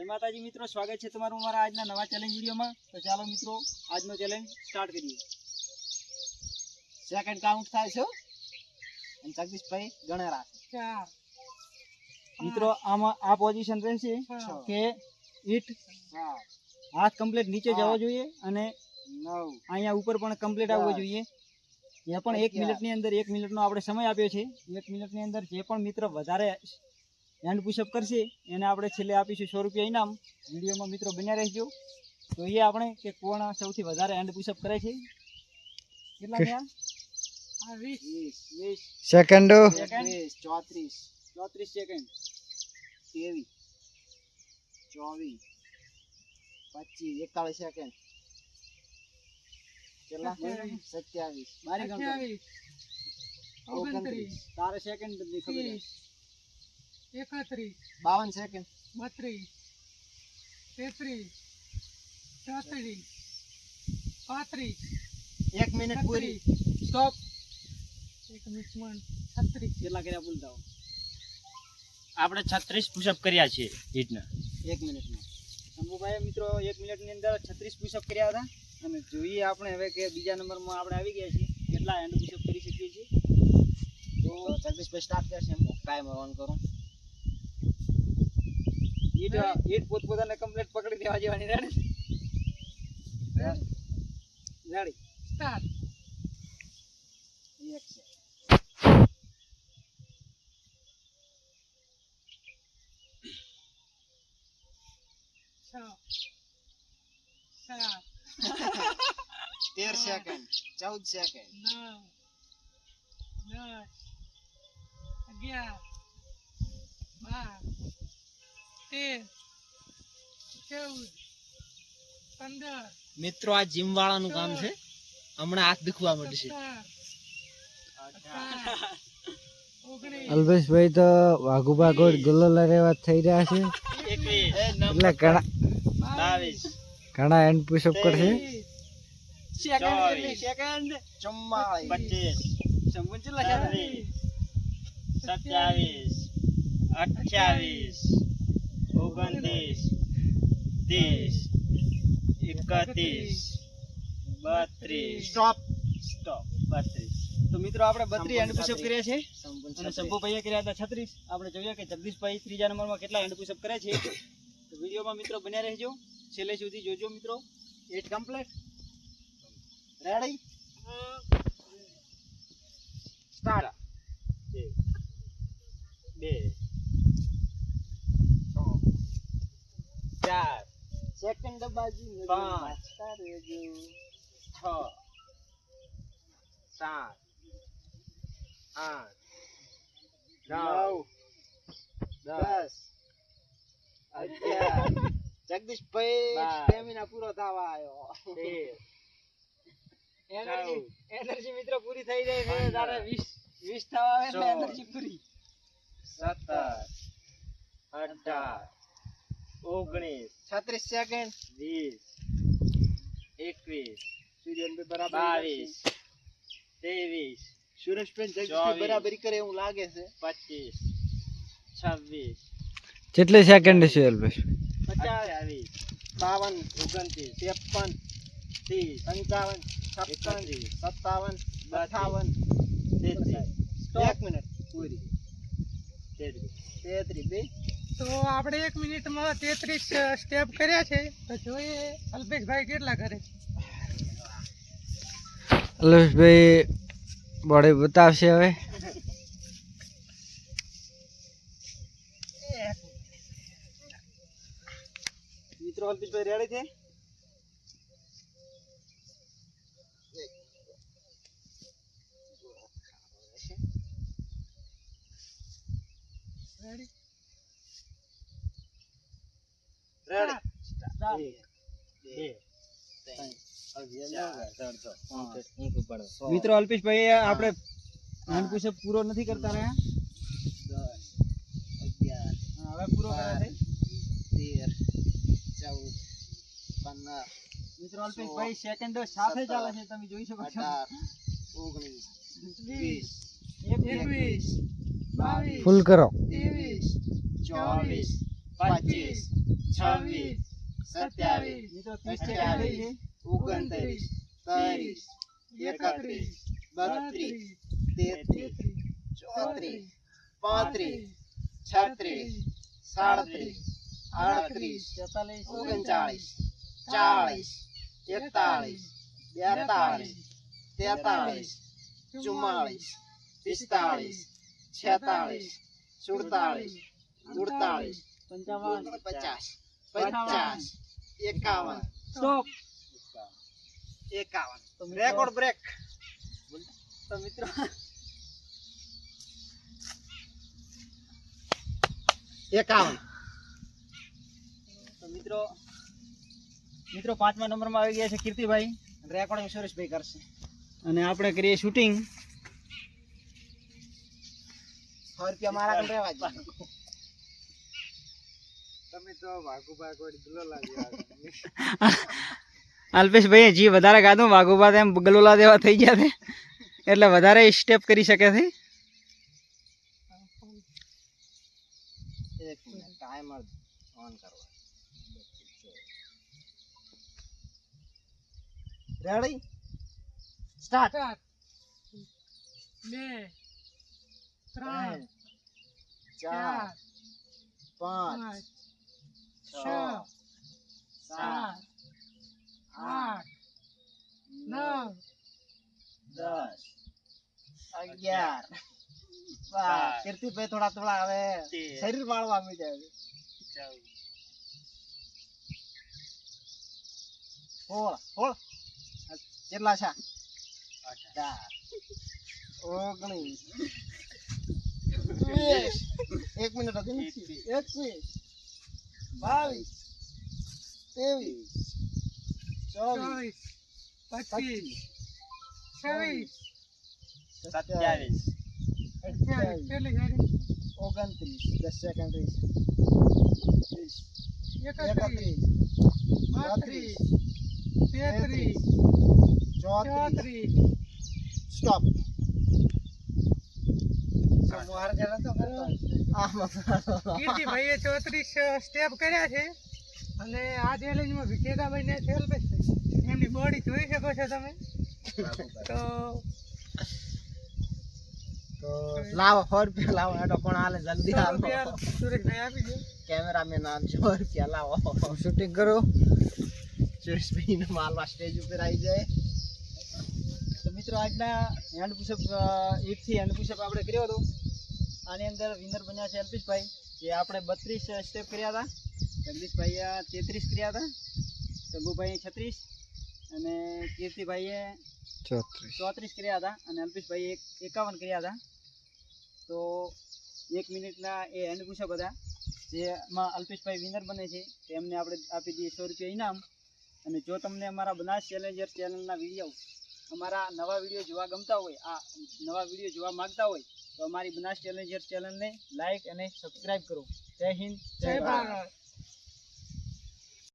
માતાજી મિત્રો, સ્વાગત છે તમારું અમારા આજના નવા ચેલેન્જ વિડીયોમાં। તો ચાલો મિત્રો આજનો ચેલેન્જ સ્ટાર્ટ કરીએ। સેકન્ડ કાઉન્ટ થાય છે અને જગદીશભાઈ ગણે રાખે 4 મિત્રો આમાં આ પોઝિશન રહેશે કે ઈટ હાથ કમ્પ્લીટ નીચે જવો જોઈએ અને 9 અહીંયા ઉપર પણ કમ્પ્લીટ આવવો જોઈએ। ત્યાં પણ 1 મિનિટની અંદર 1 મિનિટનો આપણે સમય આપ્યો છે। 1 મિનિટની અંદર જે પણ મિત્ર વધારે હેન્ડ પુશઅપ કરશે એને આપણે છેલ્લે આપીશું 100 રૂપિયા ઇનામ। વિડીયોમાં મિત્રો બન્યા રહેજો। તો એ આપણે કે કોણ સૌથી વધારે હેન્ડ પુશઅપ કરે છે। કેટલા થયા? 20 સેકન્ડ 34 સેકન્ડ 23 24 25 41 સેકન્ડ કેટલા 27 મારી ગણતરી 29 તારે સેકન્ડ બદલી ખબર 31 52 સેકન્ડ 32 33 34 35 1 મિનિટ પૂરી સ્ટોપ। 1 મિનિટમાં 36 કેટલા કર્યા બોલતા હો? આપણે 36 પુશઅપ કર્યા છે હિટના 1 મિનિટમાં। શંભુભાઈ મિત્રો 1 મિનિટની અંદર 36 પુશઅપ કર્યા હતા અને જોઈએ આપણે હવે કે બીજા નંબરમાં આપણે આવી ગયા છીએ કેટલા હેન્ડ પુશઅપ કરી શકીએ છીએ। તો જગદીશભાઈ સ્ટાર્ટ કરશે એમ ટાઈમર ઓન કરો। ઈટ પોતપોતાને કમ્પ્લીટ પકડી દેવા જેવાની રેડી સ્ટાર્ટ સાત 13 સેકન્ડ 14 સેકન્ડ 9 10 11 12 13 14 મિત્રો આ જીમ વાળાનું કામ છે। હમણાં હાથ દુખવા મળશે। 19 અલ્પેશભાઈ તો વાઘુબા ગોળ ગુલ્લો લેવા થઈ રહ્યા છે 21 એટલે ઘણા હેન્ડ પુશઅપ કરશે। સેકન્ડ 44 શંભુ કેટલા કર્યા? 27 28 29 30 31 32 સ્ટોપ સ્ટોપ 32 તો મિત્રો આપણે 32 હેન્ડ પુશઅપ કર્યા છે અને શંભુભાઈએ કર્યા હતા 36। આપણે જોઈએ કે જગદીશભાઈ ત્રીજા નંબરમાં કેટલા હેન્ડ પુશઅપ કરે છે। તો વિડીયોમાં મિત્રો બન્યા રહેજો, છેલ્લે સુધી જોજો મિત્રો। 8 કમ્પ્લીટ રેડી સ્ટાર્ટ 2 4 સેકન્ડ બાજી 5 રહેજો 6 7 8 9 10 11 જગદીશભાઈ સ્ટેમિના પૂરો થવા આવ્યો 13 એનર્જી મિત્રો પૂરી થઈ જાય છે તારે 20 થવા આવે એટલે એનર્જી પૂરી 17 18 19 36 સેકન્ડ 20 21 સૂર્યનભાઈ બરાબર 22 23 સુરેશભાઈ જગદીશભાઈ બરાબરી કરે એવું લાગે છે 25 26 કેટલી સેકન્ડ છે અલ્પેશ? 28 52 29 53 30 55 56 57 58 33 1 મિનિટ પૂરી 33 બે તો આપણે 1 મિનિટમાં 33 સ્ટેપ કર્યા છે। તો જોઈએ અલ્પેશભાઈ કેટલા કરે છે। અલ્પેશભાઈ બોડી બતાવશે હવે। મિત્રો અલ્પેશભાઈ રેડી છે? રેડી રેડી મિત્રો અલ્પેશભાઈ આપણે હેન્ડ પુશઅપ પૂરો નથી કરતા રહ્યા। 10 11 હવે પૂરો કર્યા છે 13 14 15 મિત્રો અલ્પેશભાઈ સેકન્ડ સાથે ચાલે છે, તમે જોઈ શકો છો। 18 19 21 22 ફૂલ કરો 23 24 25 26 27 મિત્રો 30 સેકન્ડ થઈ છે. 29 30 31 32 33 34 35 36 37 38 39 40 41 42 43 44 45 46 47 48 55 50 50 51 સ્ટોપ. 51 તો મિત્રો- રેકોર્ડ બ્રેક તો મિત્રો તો મિત્રો પાંચમા નંબરમાં આવી ગયા છે કીર્તિભાઈ રેકોર્ડિંગ સુરેશભાઈ કરશે અને આપણે કરીએ શૂટિંગ. 100 રૂપિયા મારા કન રહેવા દે તમે તો વાઘુબા ગોડ ગુલાલા જેવા અલ્પેશભાઈ જે વધારે ગાધું વાઘુબા એમ ગલોલા દેવા થઈ ગયા છે એટલે વધારે સ્ટેપ કરી શકે છે. એક મિનિટ ટાઈમર ઓન કરો રેડી સ્ટાર્ટ 2 3 4 5 5 6 7 8 9 10 11 કીર્તિભાઈ થોડા હવે શરીર વાળવા આવી જાય હોળ કેટલા છે 19 એક મિનિટ હતી 21 22 23 24 25 26 27 કેટલી ગાડી 29 10 સેકન્ડ 31 32 33 34 34 સ્ટોપ કીર્તિભાઈએ 34 સ્ટેપ કર્યા છે અને આ ચેલેન્જમાં વિજેતા બન્યા છે અલ્પેશભાઈ. એમની બોડી જોઈ શકો છો તમે. તો લાવો 100 રૂપિયા લાવો હેડો કોણ હાલે જલ્દી 100 આવો રૂપિયા સુરેશભાઈ આપી દો. કેમેરામેન આમ 100 રૂપિયા લાવો શૂટિંગ કરો સુરેશભાઈ ને માલવા સ્ટેજ ઉપર આવી જાય તો મિત્રો આજના હેન્ડ પુશઅપ 1 થી હેન્ડ પુશઅપ આપણે કર્યો હતો. આની અંદર વિનર બન્યા છે અલ્પેશભાઈ, જે આપણે 32 સ્ટેપ કર્યા હતા. જગદીશભાઈએ 33 કર્યા હતા, શંભુભાઈએ 36 અને કીર્તિભાઈએ 34 કર્યા હતા અને અલ્પેશભાઈએ 51 કર્યા હતા. તો 1 મિનિટના એ હેન્ડ પુશઅપ હતા, જેમાં અલ્પેશભાઈ વિનર બને છે. તેમને આપણે આપી દઈએ 100 રૂપિયા ઇનામ. અને જો તમને અમારા બનાસ ચેલેન્જર ચેનલના વિડીયો, અમારા નવા વિડીયો જોવા ગમતા હોય, આ નવા વિડીયો જોવા માંગતા હોય, તો અમારી બનાસ ચેલેન્જર ચેનલને લાઈક અને સબસ્ક્રાઈબ કરો. જય હિન્દ, જય ભારત.